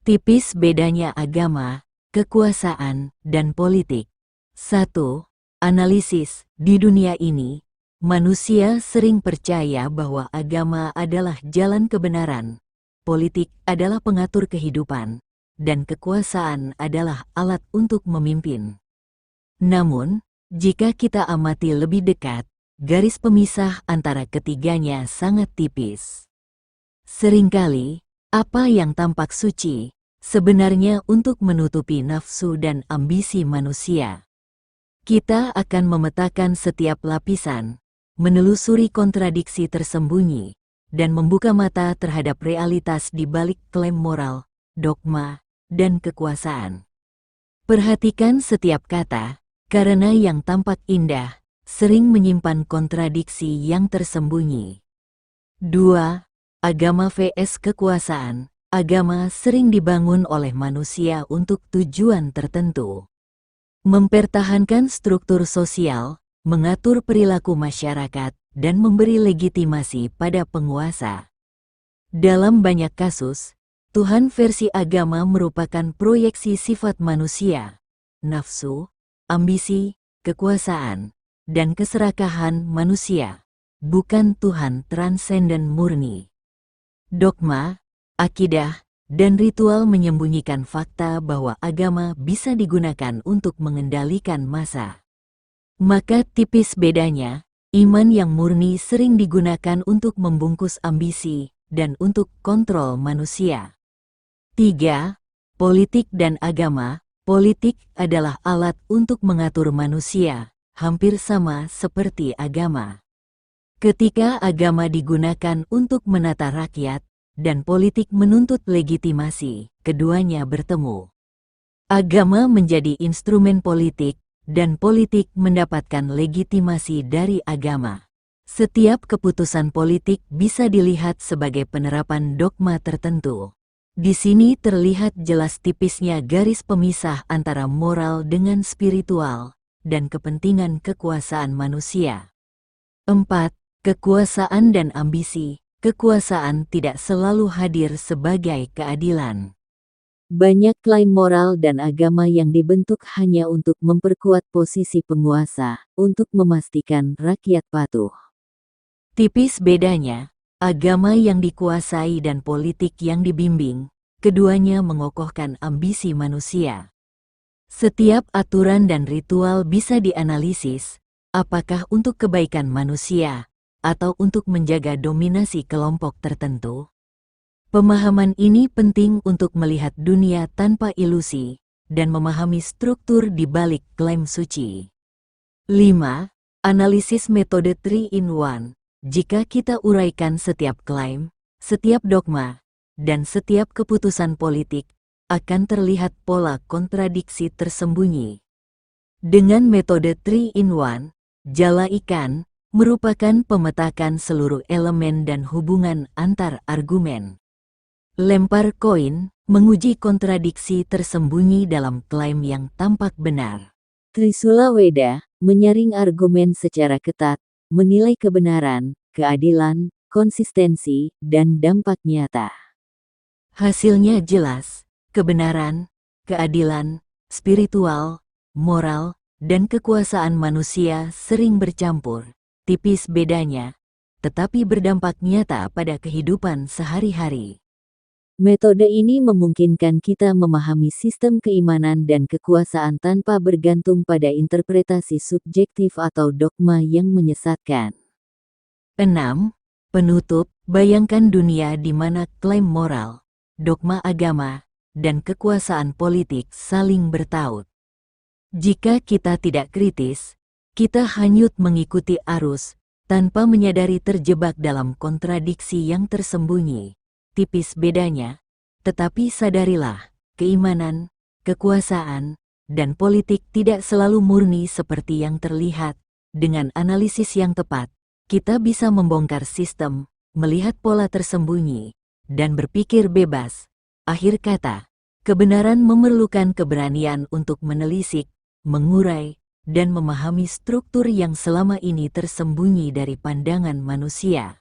Tipis bedanya agama, kekuasaan, dan politik. 1. Analisis. Di dunia ini, manusia sering percaya bahwa agama adalah jalan kebenaran, politik adalah pengatur kehidupan, dan kekuasaan adalah alat untuk memimpin. Namun, jika kita amati lebih dekat, garis pemisah antara ketiganya sangat tipis. Seringkali, apa yang tampak suci, sebenarnya untuk menutupi nafsu dan ambisi manusia. Kita akan memetakan setiap lapisan, menelusuri kontradiksi tersembunyi, dan membuka mata terhadap realitas di balik klaim moral, dogma, dan kekuasaan. Perhatikan setiap kata, karena yang tampak indah, sering menyimpan kontradiksi yang tersembunyi. 2. Agama vs kekuasaan. Agama sering dibangun oleh manusia untuk tujuan tertentu. Mempertahankan struktur sosial, mengatur perilaku masyarakat, dan memberi legitimasi pada penguasa. Dalam banyak kasus, Tuhan versi agama merupakan proyeksi sifat manusia, nafsu, ambisi, kekuasaan, dan keserakahan manusia, bukan Tuhan transenden murni. Dogma, akidah, dan ritual menyembunyikan fakta bahwa agama bisa digunakan untuk mengendalikan massa. Maka tipis bedanya, iman yang murni sering digunakan untuk membungkus ambisi dan untuk kontrol manusia. 3. Politik dan agama. Politik adalah alat untuk mengatur manusia, hampir sama seperti agama. Ketika agama digunakan untuk menata rakyat, dan politik menuntut legitimasi, keduanya bertemu. Agama menjadi instrumen politik, dan politik mendapatkan legitimasi dari agama. Setiap keputusan politik bisa dilihat sebagai penerapan dogma tertentu. Di sini terlihat jelas tipisnya garis pemisah antara moral dengan spiritual, dan kepentingan kekuasaan manusia. 4. Kekuasaan dan ambisi. Kekuasaan tidak selalu hadir sebagai keadilan. Banyak klaim moral dan agama yang dibentuk hanya untuk memperkuat posisi penguasa, untuk memastikan rakyat patuh. Tipis bedanya, agama yang dikuasai dan politik yang dibimbing, keduanya mengokohkan ambisi manusia. Setiap aturan dan ritual bisa dianalisis, apakah untuk kebaikan manusia, atau untuk menjaga dominasi kelompok tertentu. Pemahaman ini penting untuk melihat dunia tanpa ilusi, dan memahami struktur di balik klaim suci. 5. Analisis metode 3-in-1. Jika kita uraikan setiap klaim, setiap dogma, dan setiap keputusan politik, akan terlihat pola kontradiksi tersembunyi. Dengan metode 3-in-1, jala ikan, merupakan pemetakan seluruh elemen dan hubungan antar argumen. Lempar koin, menguji kontradiksi tersembunyi dalam klaim yang tampak benar. Trisula Weda, menyaring argumen secara ketat, menilai kebenaran, keadilan, konsistensi, dan dampak nyata. Hasilnya jelas, kebenaran, keadilan, spiritual, moral, dan kekuasaan manusia sering bercampur. Tipis bedanya, tetapi berdampak nyata pada kehidupan sehari-hari. Metode ini memungkinkan kita memahami sistem keimanan dan kekuasaan tanpa bergantung pada interpretasi subjektif atau dogma yang menyesatkan. 6. Penutup. Bayangkan dunia di mana klaim moral, dogma agama, dan kekuasaan politik saling bertaut. Jika kita tidak kritis, kita hanyut mengikuti arus, tanpa menyadari terjebak dalam kontradiksi yang tersembunyi. Tipis bedanya, tetapi sadarilah, keimanan, kekuasaan, dan politik tidak selalu murni seperti yang terlihat. Dengan analisis yang tepat, kita bisa membongkar sistem, melihat pola tersembunyi, dan berpikir bebas. Akhir kata, kebenaran memerlukan keberanian untuk menelisik, mengurai, dan memahami struktur yang selama ini tersembunyi dari pandangan manusia.